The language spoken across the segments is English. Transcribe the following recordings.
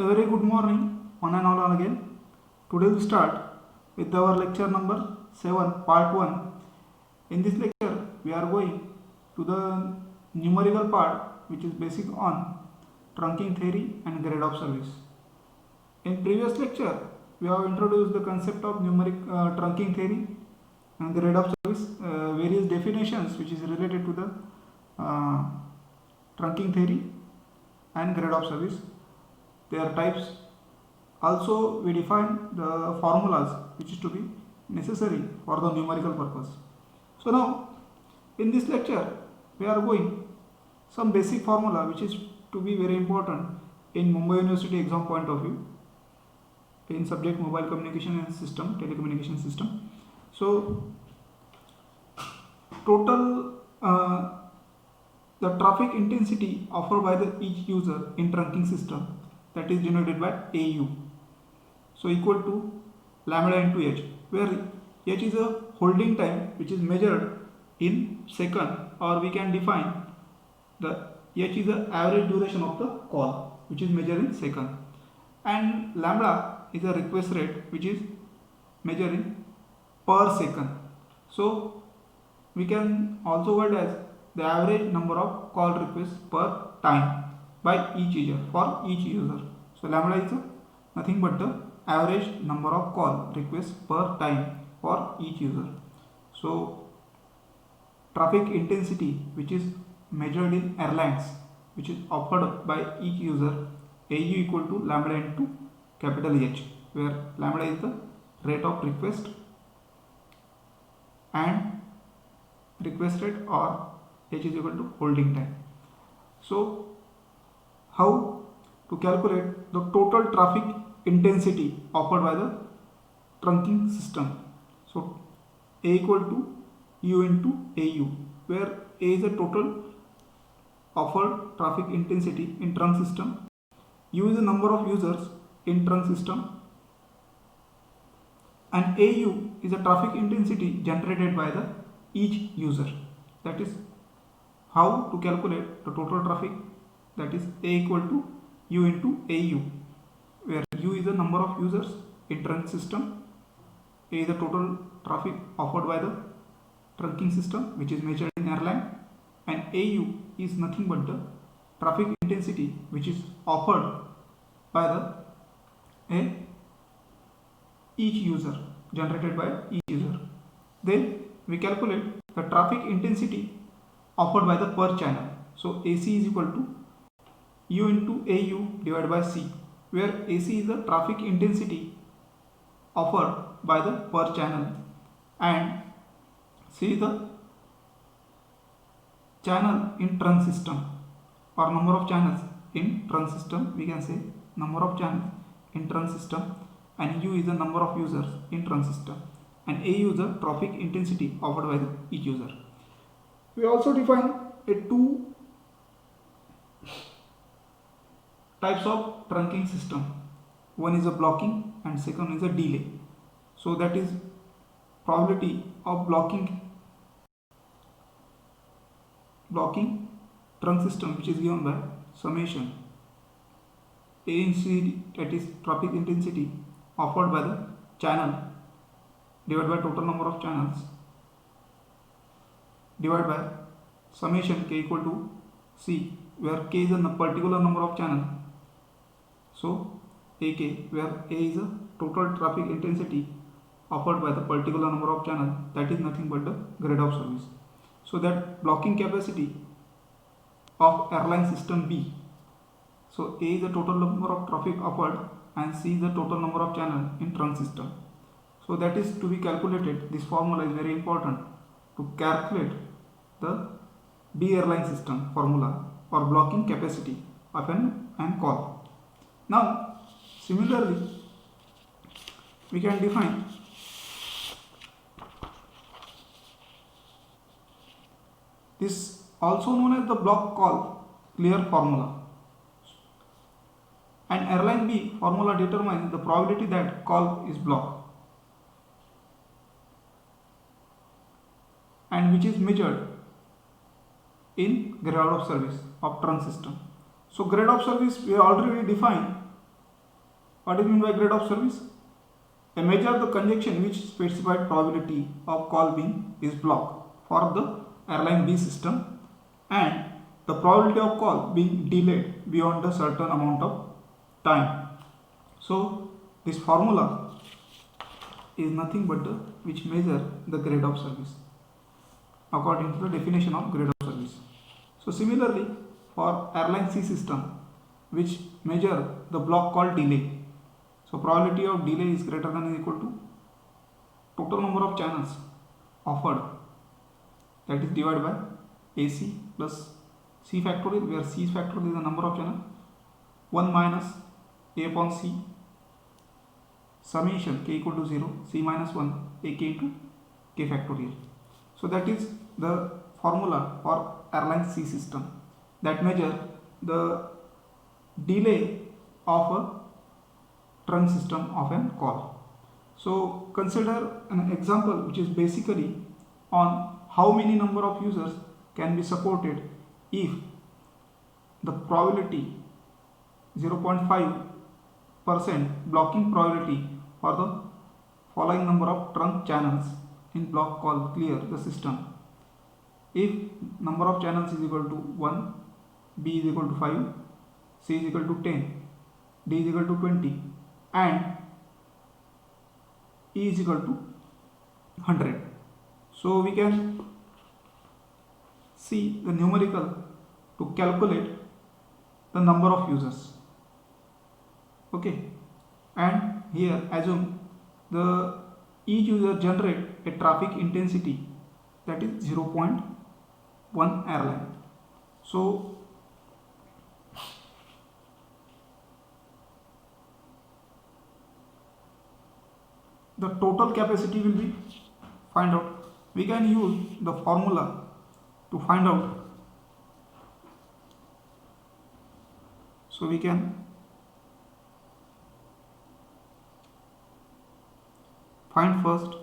A very good morning, one and all again. Today we start with our lecture number 7, part 1. In this lecture, we are going to the numerical part, which is basic on trunking theory and grade of service. In previous lecture, we have introduced the concept of numeric trunking theory and grade of service, various definitions which is related to the trunking theory and grade of service, their types. Also, we define the formulas which is to be necessary for the numerical purpose. So now, in this lecture, we are going some basic formula which is to be very important in Mumbai University exam point of view, in subject mobile communication and system, telecommunication system. So total the traffic intensity offered by the each user in trunking system, that is denoted by AU, so equal to lambda into h, where h is a holding time which is measured in second, or we can define the h is the average duration of the call which is measured in second, and lambda is a request rate which is measured in per second. So we can also word as the average number of call requests per time by each user, for each user. So lambda is nothing but the average number of call requests per time for each user. So traffic intensity which is measured in airlines, which is offered by each user, AU equal to lambda into capital H, where lambda is the rate of request and request rate, or H is equal to holding time. So how to calculate the total traffic intensity offered by the trunking system? So A equal to U into AU, where A is the total offered traffic intensity in trunk system, U is the number of users in trunk system, and AU is the traffic intensity generated by the each user. That is how to calculate the total traffic, that is A equal to U into AU, where U is the number of users in trunk system, A is the total traffic offered by the trunking system which is measured in airline, and AU is nothing but the traffic intensity which is offered by the each user, generated by each user. Then we calculate the traffic intensity offered by the per channel. So AC is equal to U into AU divided by C, where AC is the traffic intensity offered by the per channel and C is the channel in trunk system, or number of channels in trunk system, we can say number of channels in trunk system, and U is the number of users in trunk system, and AU is the traffic intensity offered by each user. We also define two types of trunking system. One is a blocking and second is a delay. So that is probability of blocking trunk system, which is given by summation ANC, that is traffic intensity offered by the channel divided by total number of channels, divided by summation K equal to C, where K is a particular number of channel. So AK, where A is a total traffic intensity offered by the particular number of channel, that is nothing but the grade of service. So that blocking capacity of airline system B, so A is the total number of traffic offered and C is the total number of channel in trunk system. So that is to be calculated. This formula is very important to calculate the B airline system formula for blocking capacity of an call. Now similarly we can define this, also known as the block call clear formula. And airline B formula determines the probability that call is blocked, and which is measured in grade of service of trunk system. So grade of service we already defined What is meant by grade of service? A measure the conjunction which specified probability of call being is blocked for the airline B system and the probability of call being delayed beyond a certain amount of time. So this formula is nothing but the which measure the grade of service according to the definition of grade of service. So similarly for airline C system which measure the block call delay. So probability of delay is greater than or equal to total number of channels offered, that is divided by AC plus C factorial, where C factorial is the number of channels, 1 minus A upon C summation k equal to 0 C minus 1 A k into k factorial. So that is the formula for airline C system that measure the delay of a trunk system of a call. So consider an example which is basically on how many number of users can be supported if the probability 0.5% blocking probability for the following number of trunk channels in block call clear the system. If number of channels is equal to 1, B is equal to 5, C is equal to 10, D is equal to 20 and E is equal to 100. So we can see the numerical to calculate the number of users. Okay, and here assume the each user generate a traffic intensity that is 0.1 airline. So the total capacity will be find out. We can use the formula to find out. So we can find first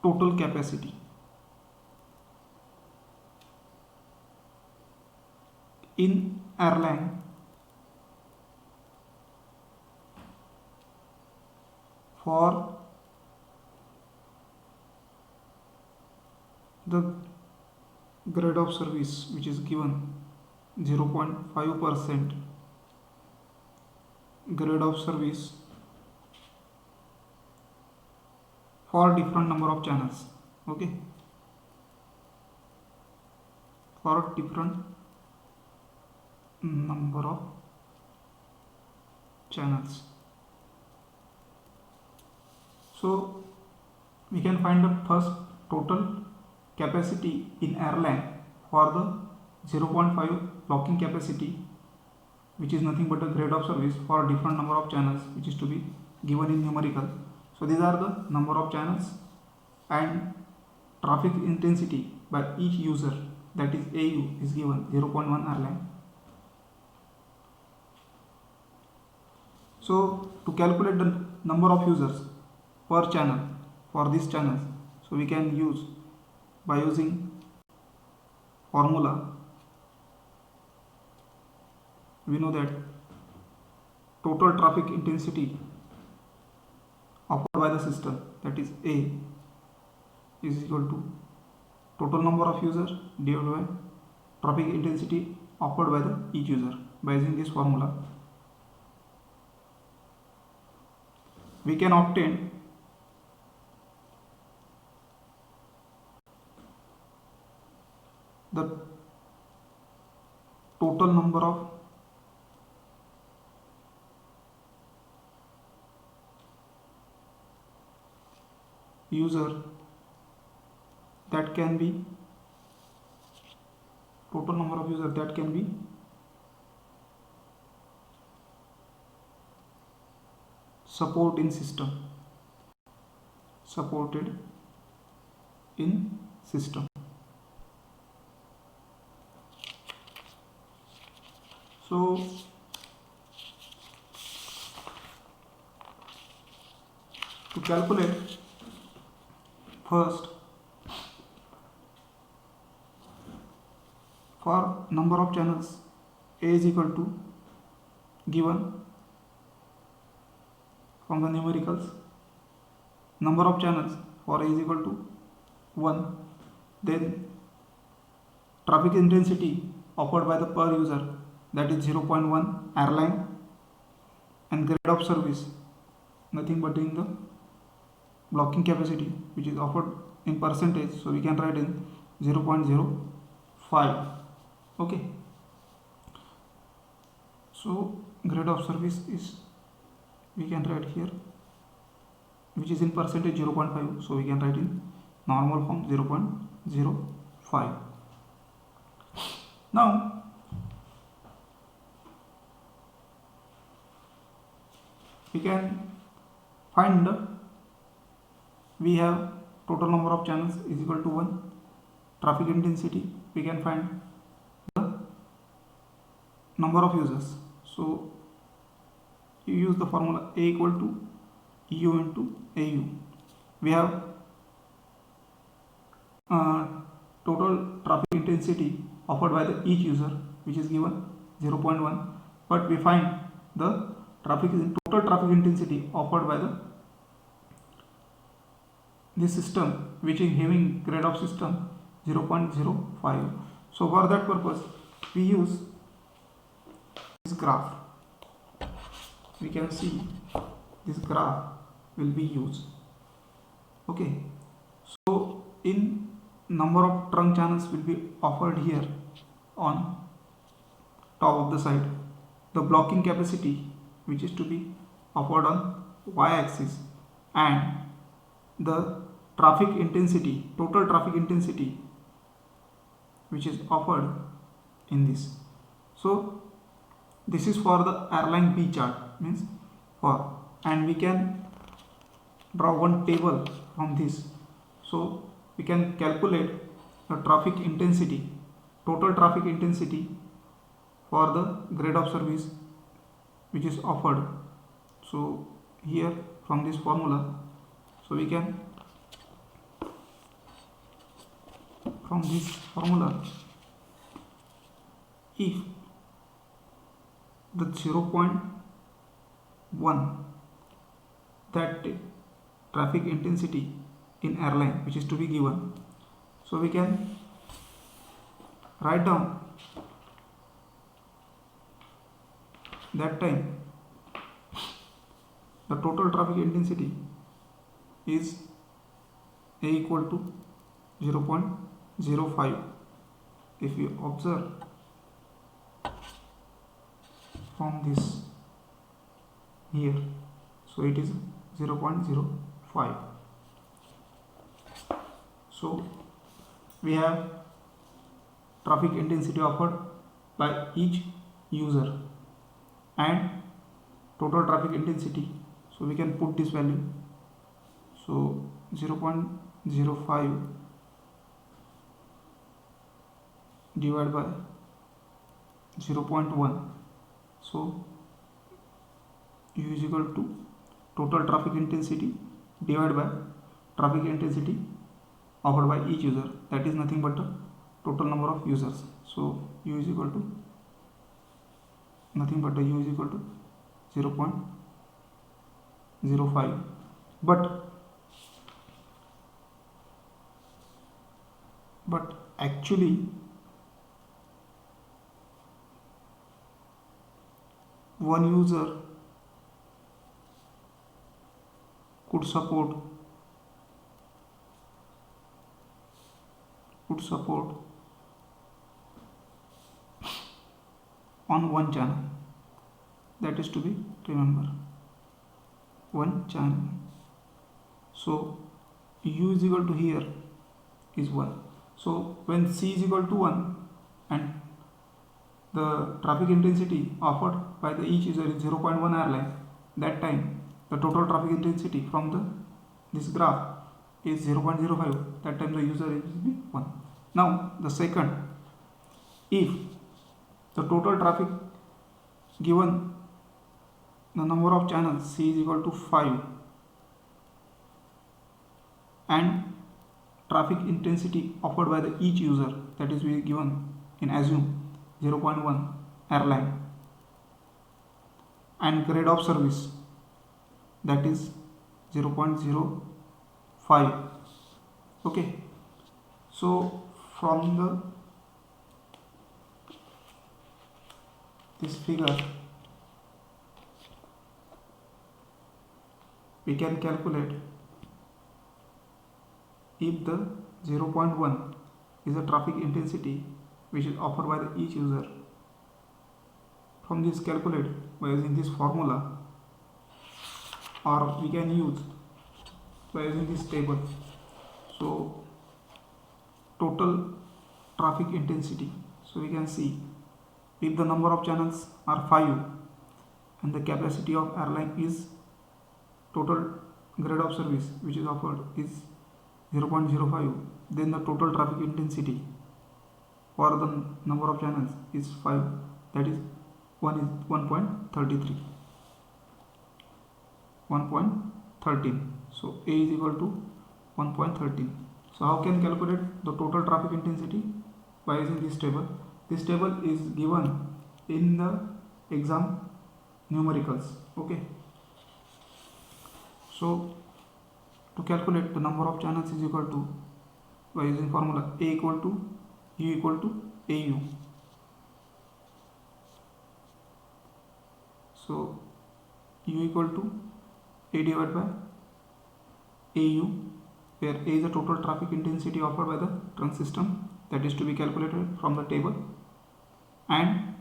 total capacity in airline for the grade of service which is given 0.5% grade of service for different number of channels. Okay, for different number of channels. So we can find the first total capacity in airline for the 0.5 blocking capacity, which is nothing but a grade of service for different number of channels, which is to be given in numerical. So these are the number of channels and traffic intensity by each user, that is AU, is given 0.1 airline. So to calculate the number of users per channel for these channels, so we can use by using formula. We know that total traffic intensity offered by the system, that is A, is equal to total number of users divided by traffic intensity offered by the each user. By using this formula, we can obtain the total number of user that can be supported in system. So to calculate, first for number of channels, A is equal to given from the numericals. Number of channels for a is equal to 1. Then traffic intensity offered by the per user, that is 0.1 airline, and grade of service, nothing but in the blocking capacity, which is offered in percentage, so we can write in 0.05. okay, so grade of service is, we can write here, which is in percentage 0.5, so we can write in normal form 0.05. Now we can find we have total number of channels is equal to 1, traffic intensity, we can find the number of users, so you use the formula A equal to EU into AU. We have total traffic intensity offered by the each user, which is given 0.1, but we find the total traffic intensity offered by this system, which is having grade of system 0.05. So for that purpose we use this graph. We can see this graph will be used. Okay, so in number of trunk channels will be offered here on top of the side, the blocking capacity which is to be offered on y-axis, and the traffic intensity, total traffic intensity, which is offered in this. So this is for the airline B chart, means for, and we can draw one table from this, so we can calculate the traffic intensity, total traffic intensity for the grade of service which is offered. So here from this formula, so we can, from this formula, if the 0.1, that traffic intensity in airline which is to be given, so we can write down that time the total traffic intensity is A equal to 0.05. if we observe from this here, so it is 0.05. so we have traffic intensity offered by each user and total traffic intensity, so we can put this value, so 0.05 divided by 0.1, so U is equal to total traffic intensity divided by traffic intensity offered by each user, that is nothing but the total number of users. So U is equal to nothing but the U is equal to 0.05, but actually one user could support on one channel, that is to be remember, one channel. So U is equal to here is 1. So when C is equal to 1 and the traffic intensity offered by the each user is 0.1 airline, that time the total traffic intensity from this graph is 0.05, that time the user is 1. Now the second, if the total traffic given the number of channels C is equal to 5 and traffic intensity offered by the each user, that is we given in assume 0.1 airline, and grade of service, that is 0.05. okay, so from this figure we can calculate if the 0.1 is the traffic intensity which is offered by each user. From this calculate by using this formula, or we can use by using this table. So total traffic intensity, so we can see if the number of channels are 5 and the capacity of airline is total grade of service which is offered is 0.05, then the total traffic intensity for the number of channels is 5, that is 1.33, 1.13. so A is equal to 1.13. So how can calculate the total traffic intensity? By using this table. This table is given in the exam numericals. Okay, so to calculate the number of channels is equal to, by using formula, A equal to U equal to AU. So U equal to A divided by AU, where A is the total traffic intensity offered by the trunk system, that is to be calculated from the table, and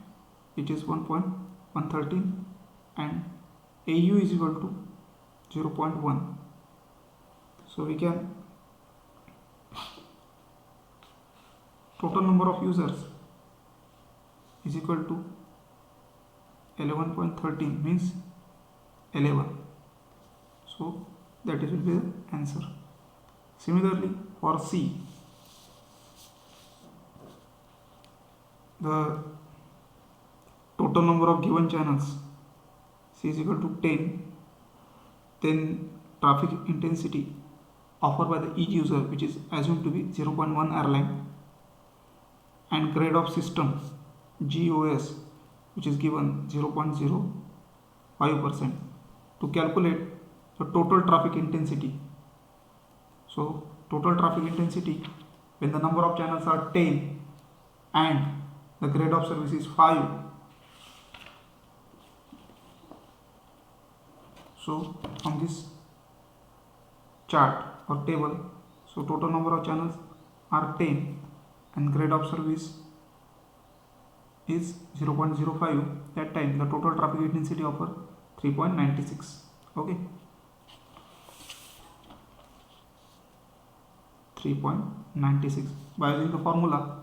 it is 1.113, and AU is equal to 0.1. so we can total number of users is equal to 11.13 means 11. So that is will be the answer. Similarly for C, the total number of given channels, C is equal to 10, then traffic intensity offered by the each user, which is assumed to be 0.1 airline, and grade of system GOS, which is given 0.05%, to calculate the total traffic intensity. So total traffic intensity when the number of channels are 10 and the grade of service is 5. So from this chart or table, so total number of channels are 10 and grade of service is 0.05. that time the total traffic intensity offer 3.96. okay, 3.96. by using the formula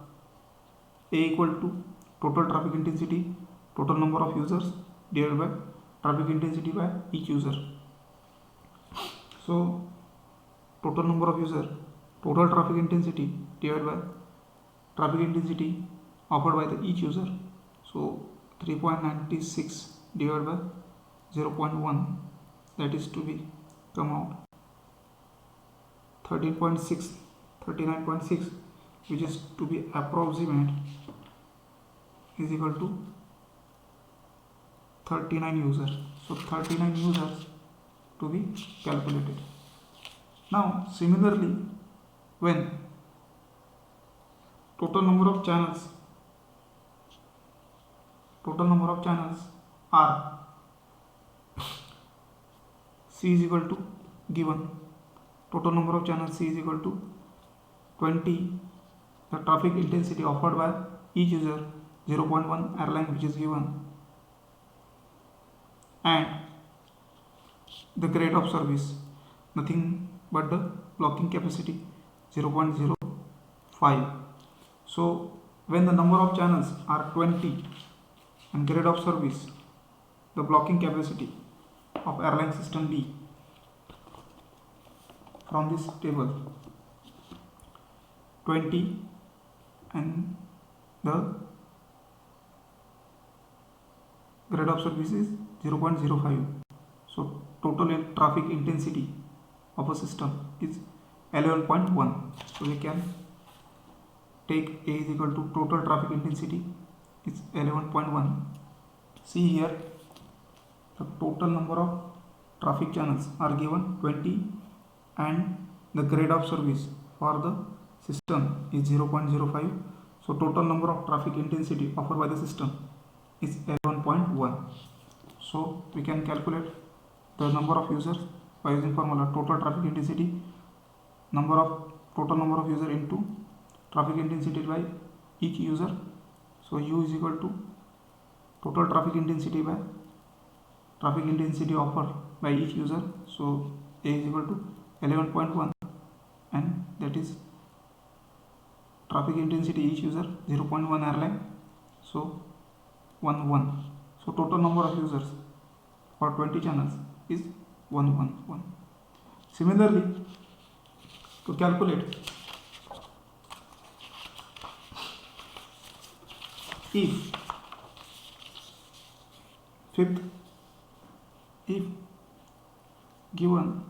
A equal to total traffic intensity, total number of users, divided by traffic intensity by each user. So total number of user, total traffic intensity divided by traffic intensity offered by the each user. So 3.96 divided by 0.1, that is to be come out 13.6, 39.6, which is to be approximate, is equal to 39 users. So 39 users to be calculated. Now similarly, when total number of channels are C is equal to given total number of channels C is equal to 20, the traffic intensity offered by each user 0.1 airline, which is given, and the grade of service nothing but the blocking capacity 0.05. so when the number of channels are 20 and grade of service, the blocking capacity of airline system B, from this table 20 and the grade of service is 0.05. so total traffic intensity of a system is 11.1. so we can take A is equal to total traffic intensity is 11.1. see here the total number of traffic channels are given 20 and the grade of service for the system is 0.05. So total number of traffic intensity offered by the system is 11.1. So we can calculate the number of users by using formula total traffic intensity, total number of user into traffic intensity by each user. So U is equal to total traffic intensity by traffic intensity offered by each user. So A is equal to 11.1 and that is traffic intensity each user 0.1 airline, so 1. So total number of users for 20 channels is 111. Similarly, to calculate if given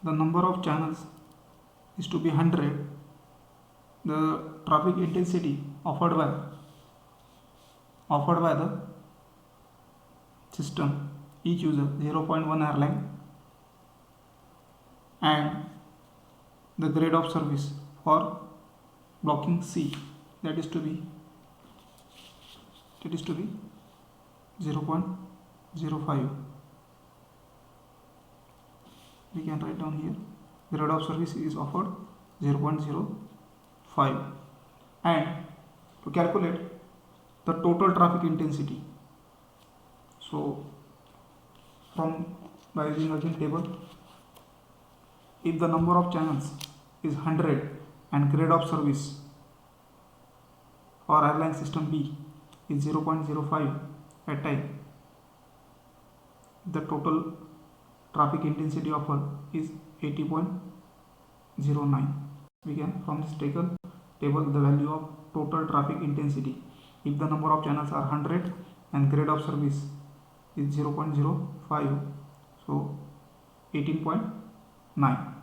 the number of channels is to be 100, the traffic intensity offered by the system each user 0.1 airline, and the grade of service for blocking C that is to be 0.05. We can write down here grade of service is offered 0.05, and to calculate the total traffic intensity, so by using again table, if the number of channels is 100 and grade of service for airline system B is 0.05 at time, the total traffic intensity offered is 80.09. We can from this table the value of total traffic intensity if the number of channels are 100 and grade of service is 0.05, so 18.9.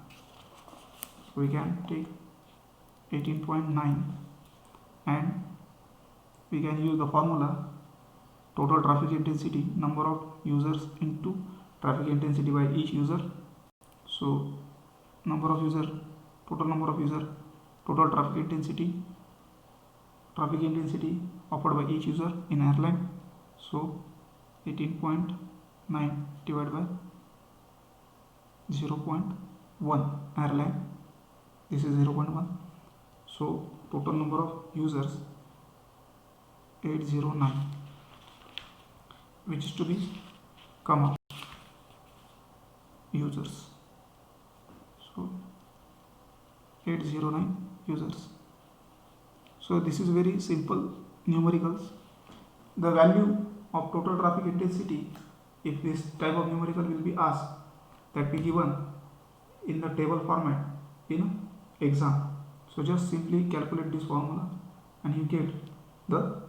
So we can take 18.9 and we can use the formula total traffic intensity number of users into traffic intensity by each user. So total number of user, total traffic intensity offered by each user in airline, so 18.9 divided by 0.1 airline, this is 0.1, so total number of users 809, which is to be come up users, so 809 users. So this is very simple numericals. The value of total traffic intensity, if this type of numerical will be asked, that be given in the table format in exam. So just simply calculate this formula and you get the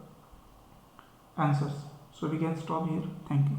answers. So we can stop here. Thank you.